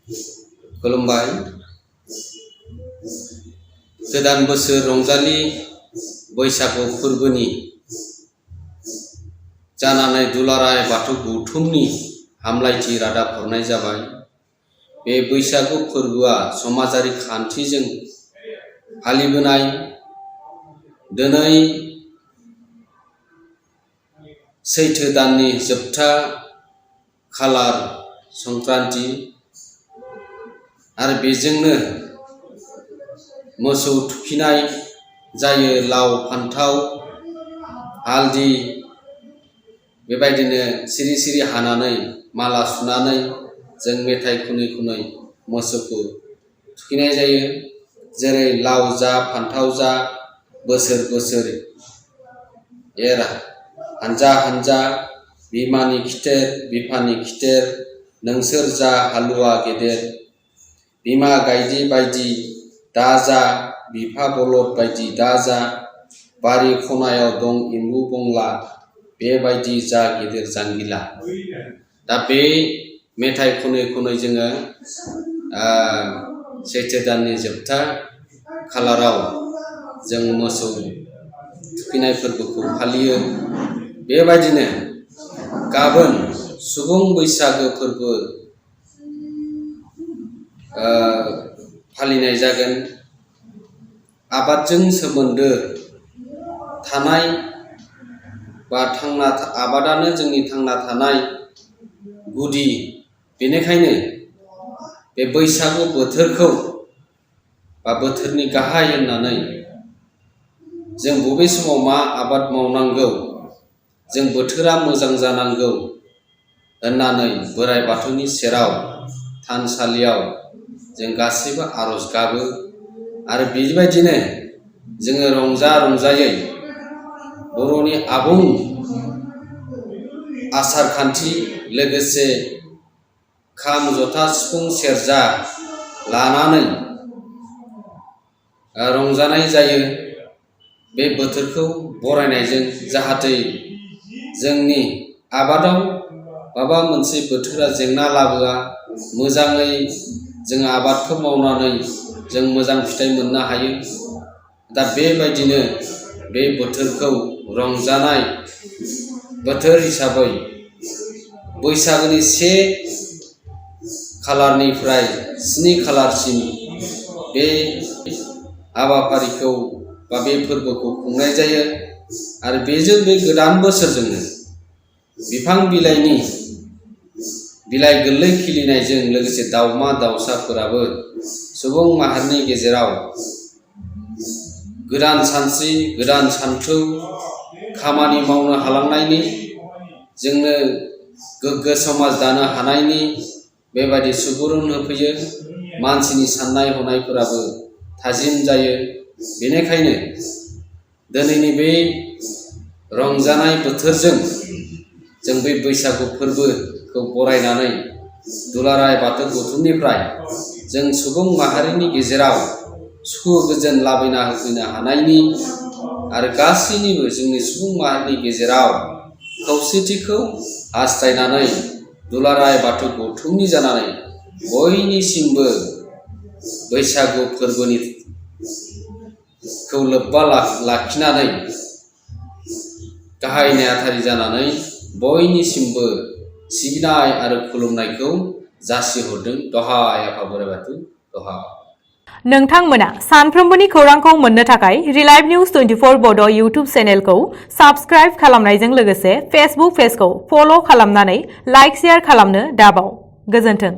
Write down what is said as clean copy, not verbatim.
खुलुमबाय। गोदान बोसोर रंजालि बैसागु फोरबोनि जानानै दुलाराय बाथौ गौथुमनि हामलायथि रादाब हरनाय जाबाय। बे बैसागु फोरबोआ समाजारि खान्थिजों फालिबोनाय। दिनै सैथो दाननि जोबथा खालार संक्रान्ति आरो बेजोंनो मोसौ थुखैनाय जायो। लाव फान्थाव हालदि बेबायदिनो सिरि सिरि हानानै माला सुनानै जों मेथाइ खनै खनै मोसौखौ थुखैनाय जायो। जेरै लाव जा फान्थाव जा बोसोर बोसोर एर हानजा हानजा बिमानि खिथेर बिफानि खिथेर नोंसोर जा हालुवा गेदेर। बिमा गायदे बायदि दाजा बिफा बलद बायदि दाजा बारि खनायाव दं एम्बु बंला बेबायदि जा गेदेर जांगिला। दा बे मेथाइ खनै खनै जोङो सैथो दाननि जोबथा खालाराव जों मोसौ थुखैनाय फोरबोखौ फालियो। बेबायदिनो गाबोन सुबुं बैसागो फोरबो फालिनाय जागोन। आबादजों सोमोन्दो थानाय बा आबादानो जोंनि थांना थानाय गुदि। बेनिखायनो बे बैसागु बोथोरखौ बा बोथोरनि गाहाय होननानै जों बबे समाव मा आबाद मावनांगौ, जों बोथोरा मोजां जानांगौ होननानै बोराइ बाथौनि सेराव थानसालियाव जों गासैबो आर'ज गाबो। आरो बेबायदिनो जोङो रंजा रंजायै बर'नि आबुं आसार खान्थि लोगोसे खाम जथा सिफुं सेरजा लानानै रंजानाय जायो। बे बोथोरखौ बरायनायजों जाहाथे जोंनि आबादाव माबा मोनसे बोथोरा जेंना लाबोआ, मोजाङै जों आबादखौ मावनानै जों मोजां फिथाइ मोननो हायो। दा बेबायदिनो बे बोथोरखौ रंजानाय बोथोर हिसाबै बैसागोनि 1 खालारनिफ्राय 7 खालारसिम बे हाबाफारिखौ बा बे फोरबोखौ खुंनाय जायो। आरो बेजों बे गोदान बोसोरजोंनो बिफां बिलाइनि बिलाइ गोरलै खिलिनायजों लोगोसे दाउमा दाउसाफोराबो सुबुं माहारिनि गेजेराव गोदान सानस्रि गोदान सानथौ खामानि मावनो हालांनायनि, जोंनो गोग्गो समाज दानो हानायनि बेबायदि सुबुरुन होफैयो। मानसिनि साननाय हनायफोराबो थाजिम जायो। बेनिखायनो दिनैनि बे रंजानाय बोथोरजों जों बे बैसागु फोरबोखौ बरायनानै दुलाराय बाथौ गौथुमनिफ्राय जों सुबुं माहारिनि गेजेराव सुखु गोजोन लाबोना होफैनो हानायनि आरो गासैनिबो जोंनि सुबुं माहारिनि गेजेराव खौसेथिखौ हास्थायनानै दुलाराय बाथौ गौथुमनि जानानै बयनिसिमबो बैसागु फोरबोनि लोब्बा लाखिनानै गाहाय नेहाथारि जानानै बयनिसिमबो सिबिनाय आरो खुलुमनायखौ जासिहरदों। दहाय आफा बोराइ बाथौ दहाय। नोंथांमोना सानफ्रोमबोनि खौरांखौ मोननो थाखाय रिलाइभ निउज 24 बड' इउटुब चेनेलखौ साबस्क्राइब खालामनायजों लोगोसे फेसबुक पेजखौ फल' खालामनानै लाइक शेयार खालामनो दाबाव। गोजोन्थों।